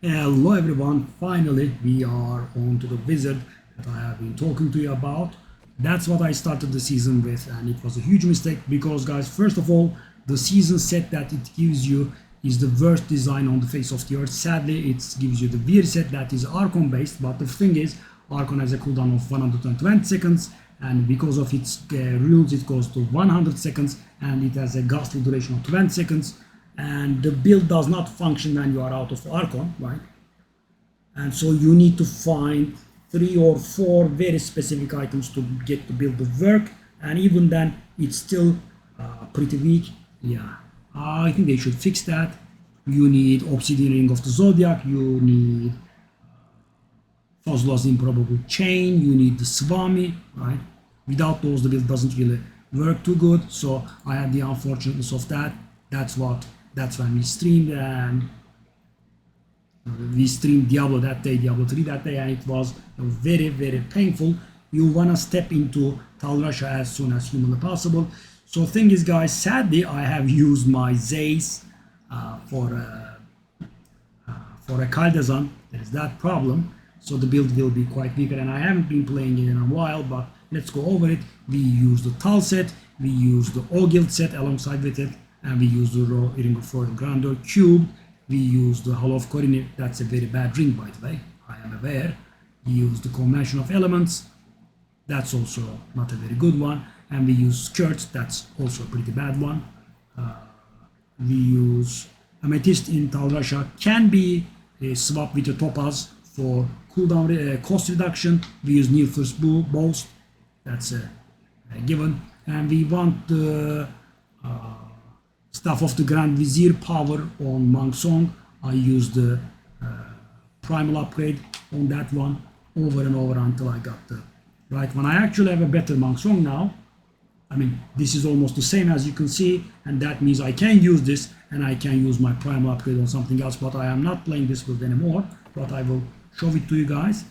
Hello everyone, finally we are on to the wizard that I have been talking to you about. That's what I started the season with, and it was a huge mistake because guys, first of all, the season set that it gives you is the worst design on the face of the earth. Sadly, it gives you the weird set that is Archon based, but the thing is, Archon has a cooldown of 120 seconds, and because of its rules it goes to 100 seconds, and it has a ghastly duration of 20 seconds. And the build does not function when you are out of Archon, right? And so you need to find 3 or 4 very specific items to get the build to work, and even then it's still pretty weak. Yeah, I think they should fix that. You need Obsidian Ring of the Zodiac, you need Fazl's Improbable Chain, you need the Swami, right? Without those the build doesn't really work too good, so I had the unfortunateness of that. That's when we streamed, and we streamed Diablo that day, Diablo 3 that day, and it was very, very painful. You wanna step into Tal Rasha as soon as humanly possible. So thing is guys, sadly I have used my Zays for a Kaldazan. There's that problem. So the build will be quite weaker, and I haven't been playing it in a while, but let's go over it. We use the Tal set, we use the Ogild set alongside with it, and we use the Ring of Royal Grandeur Cube. We use the Hall of Corinne. That's a very bad ring, by the way, I am aware. We use the Convention of Elements. That's also not a very good one. And we use Skirts. That's also a pretty bad one. We use Amethyst in Tal Rasha. Can be swapped with the Topaz for cooldown cost reduction. We use Nilthur's Boast. That's a given. And we want the Staff of the Grand Vizier power on Mang Song. I use the primal upgrade on that one over and over until I got the right one. I actually have a better Mang Song now. I mean, this is almost the same as you can see, and that means I can use this and I can use my primal upgrade on something else, but I am not playing this build anymore, but I will show it to you guys.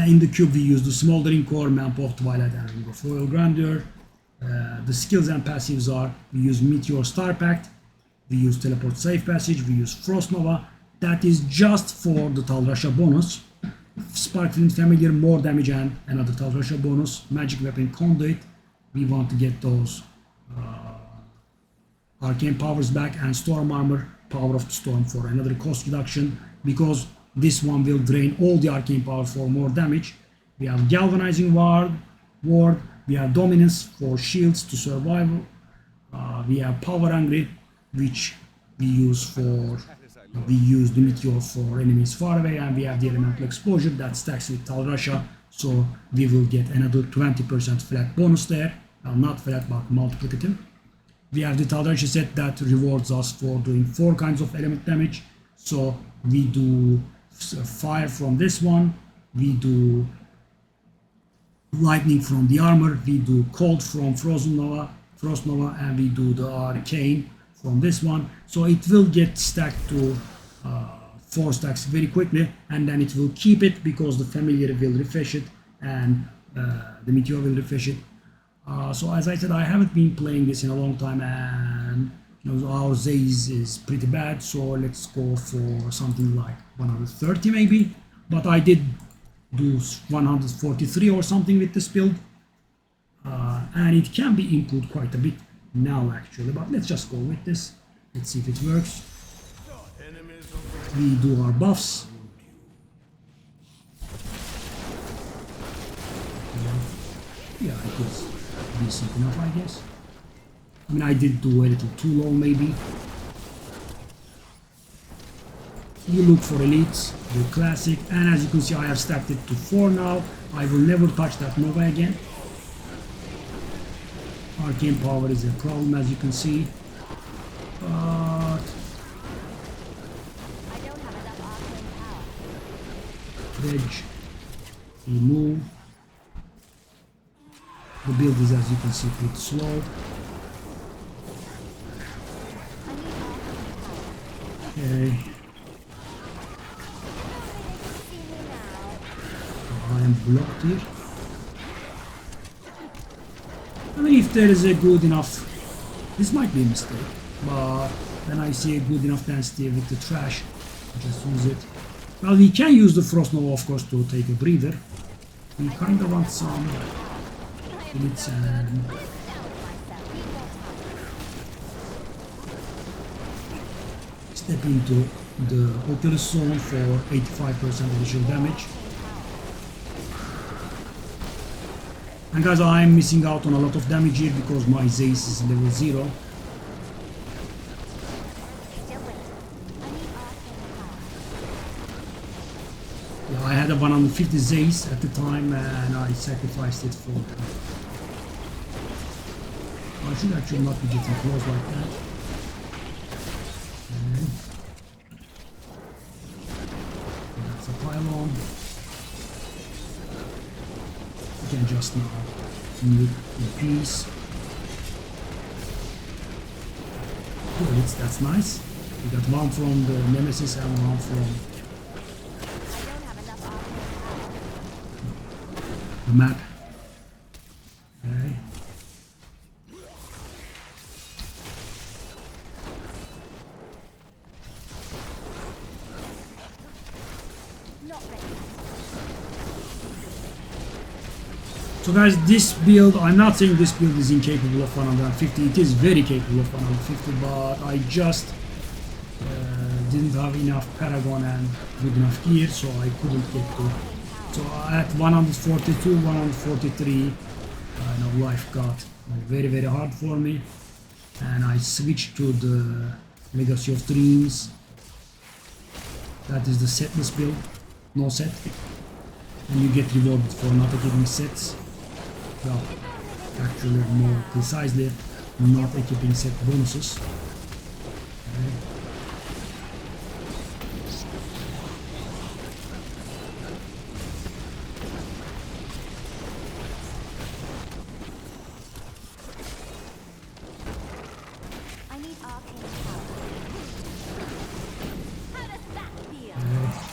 In the cube we use the Smoldering Core, Map of Twilight, and Ring of Royal Grandeur. The skills and passives are, we use Meteor Star Pact, we use Teleport Safe Passage, we use Frost Nova. That is just for the Tal Rasha bonus. Sparkling Familiar, more damage, and another Tal Rasha bonus. Magic Weapon Conduit, we want to get those Arcane Powers back, and Storm Armor, Power of the Storm for another cost reduction, because this one will drain all the Arcane Power for more damage. We have Galvanizing Ward, we have Dominance for shields to survival. We have Power Hungry, which we use the Meteor for enemies far away, and we have the Elemental Exposure that stacks with Tal Rasha, so we will get another 20% flat bonus there. Not flat, but multiplicative. We have the Tal Rasha set that rewards us for doing 4 kinds of element damage. So we do fire from this one, we do lightning from the armor, we do cold from Frost Nova, and we do the arcane from this one. So it will get stacked to 4 stacks very quickly, and then it will keep it because the familiar will refresh it, and the meteor will refresh it. So as I said, I haven't been playing this in a long time, and our Zays is pretty bad, so let's go for something like 130 maybe, but I did do 143 or something with this build, and it can be improved quite a bit now actually, but let's just go with this. Let's see if it works. We do our buffs. Yeah, it is decent enough, I guess. I mean, I did do a little too low maybe. You look for elites, the classic, and as you can see I have stacked it to 4 now. I will never touch that Nova again. Arcane Power is a problem, as you can see, but Dredge, remove. The build is, as you can see, pretty slow. Okay. I am blocked here. I mean, if there is a good enough, this might be a mistake, but when I see a good enough density with the trash, Just use it. Well, we can use the Frost Nova, of course, to take a breather. We kind of want some bullets and step into the Oculus Zone for 85% additional damage. And guys, I'm missing out on a lot of damage here because my Zeus is level 0. Yeah, I had a 150 Zeus at the time and I sacrificed it for... I should actually not be getting close like that. Okay. That's a pylon. You can just now move in peace. Good, that's nice. We got one from the Nemesis and one from the map. Okay. So guys, this build, I'm not saying this build is incapable of 150, it is very capable of 150, but I just didn't have enough Paragon and good enough gear, so I couldn't get to. So at 142, 143, life got very hard for me, and I switched to the Legacy of Dreams. That is the setless build, no set, and you get rewarded for not equipping sets. Well, actually more precisely, not equipping set bonuses. Okay.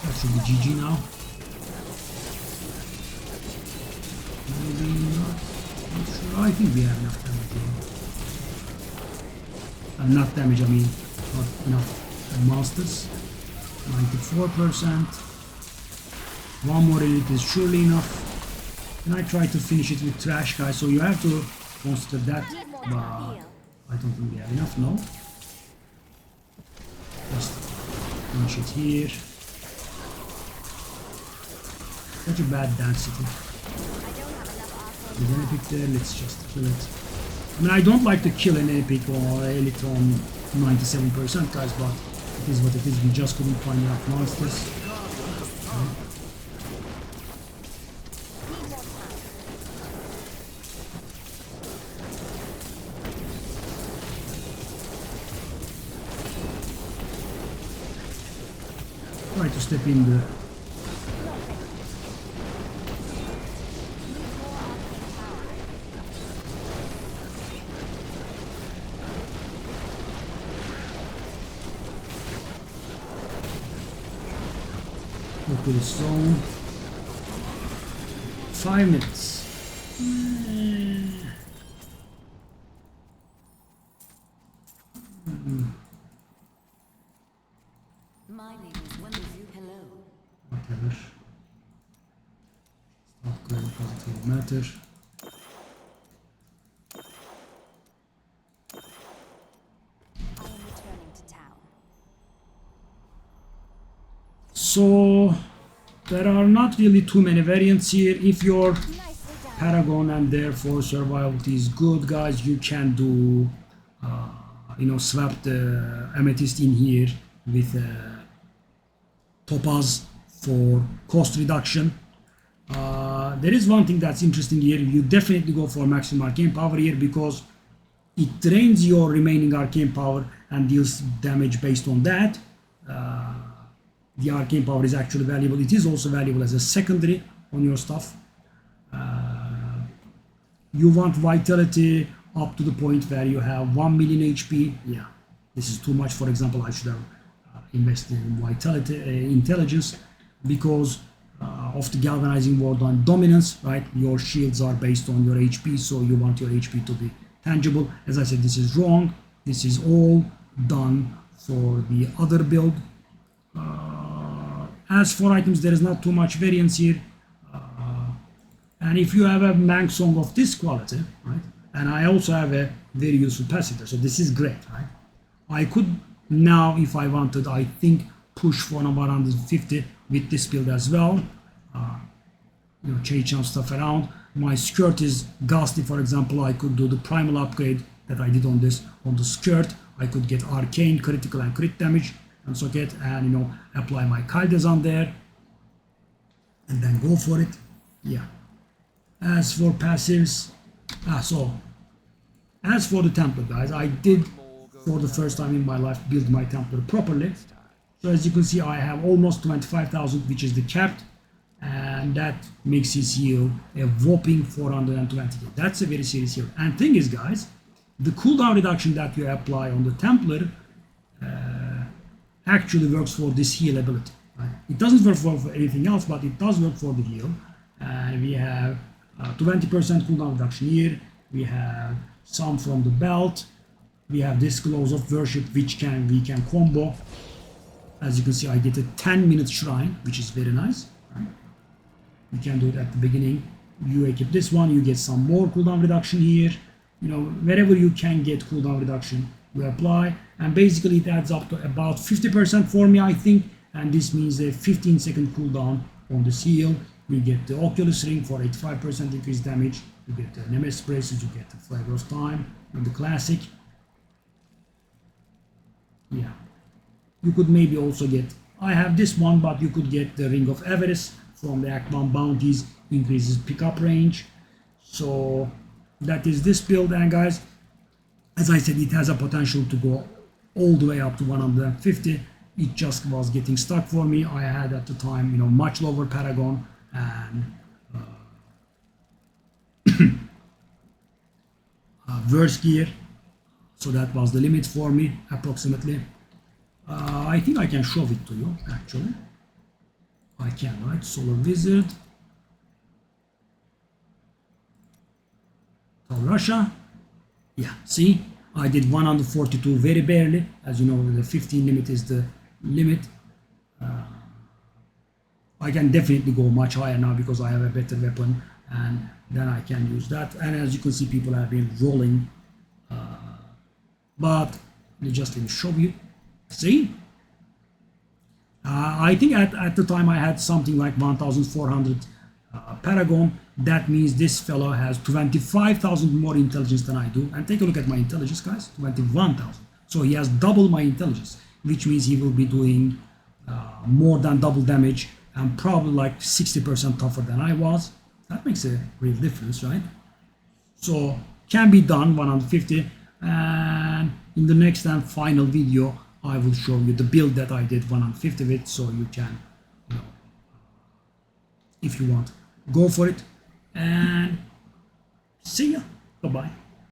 That should be GG now. Maybe not sure. I think we have enough damage. Not damage, I mean not enough monsters. 94%. One more elite is surely enough. And I try to finish it with trash guys, so you have to consider that, but I don't think we have enough, no. Just finish it here. Such a bad density. With an epic there, let's just kill it. I mean, I don't like to kill an epic or elite on 97% guys, but it is what it is. We just couldn't find enough monsters. Okay. Try to step in the Oculus Zone. 5 minutes. My name is Wendy. Hello. Whatever. Start going positive matter. I am returning to town. So there are not really too many variants here. If your Paragon and therefore survivability is good, guys, you can do swap the amethyst in here with topaz for cost reduction. There is one thing that's interesting here. You definitely go for maximum arcane power here because it drains your remaining arcane power and deals damage based on that. The arcane power is actually valuable. It is also valuable as a secondary on your stuff. You want vitality up to the point where you have 1 million HP. Yeah, this is too much. For example, I should have invested in vitality, intelligence, because of the galvanizing ward on dominance, right? Your shields are based on your HP, so you want your HP to be tangible. As I said, this is wrong. This is all done for the other build. As for items, there is not too much variance here. And if you have a Manx song of this quality, right, and I also have a very useful passive, so this is great, right? I could now, if I wanted, I think push for number 150 with this build as well. Change some stuff around. My skirt is ghastly, for example. I could do the primal upgrade that I did on the skirt. I could get arcane, critical, and crit damage and socket, and apply my Kaldes on there, and then go for it. Yeah. As for passives, as for the Templar, guys, I did for the first time in my life build my Templar properly. So as you can see, I have almost 25,000, which is the capped, and that makes his heal a whopping 420. That's a very serious heal. And thing is, guys, the cooldown reduction that you apply on the Templar actually works for this heal ability. Right? It doesn't work for anything else, but it does work for the heal. And we have 20% cooldown reduction here. We have some from the belt. We have this Glows of Worship, which we can combo. As you can see, I get a 10-minute shrine, which is very nice. Right? You can do it at the beginning. You equip this one, you get some more cooldown reduction here. Wherever you can get cooldown reduction, you apply. And basically it adds up to about 50% for me, I think. And this means a 15-second cooldown on the heal. You get the Oculus Ring for 85% increased damage. You get the Nemesis Braces, you get the Flavor of Time, and the Classic. Yeah. You could maybe also get, I have this one, but you could get the Ring of Avarice from the Act 1 bounties, increases pickup range. So that is this build, and guys, as I said, it has a potential to go all the way up to 150. It just was getting stuck for me. I had at the time, much lower Paragon and worse gear, so that was the limit for me approximately. I think I can show it to you actually. I can, right? Solar Wizard, Tal Rasha. Yeah, see, I did 142 very barely. As you know, the 15 limit is the limit. I can definitely go much higher now because I have a better weapon, and then I can use that. And as you can see, people have been rolling. But let me show you. See? I think at the time I had something like 1,400 Paragon. That means this fellow has 25,000 more intelligence than I do. And take a look at my intelligence, guys. 21,000. So he has double my intelligence, which means he will be doing more than double damage and probably like 60% tougher than I was. That makes a real difference, right? So can be done 150. And in the next and final video, I will show you the build that I did 150 with, so you can, if you want, go for it. And see ya. Bye-bye.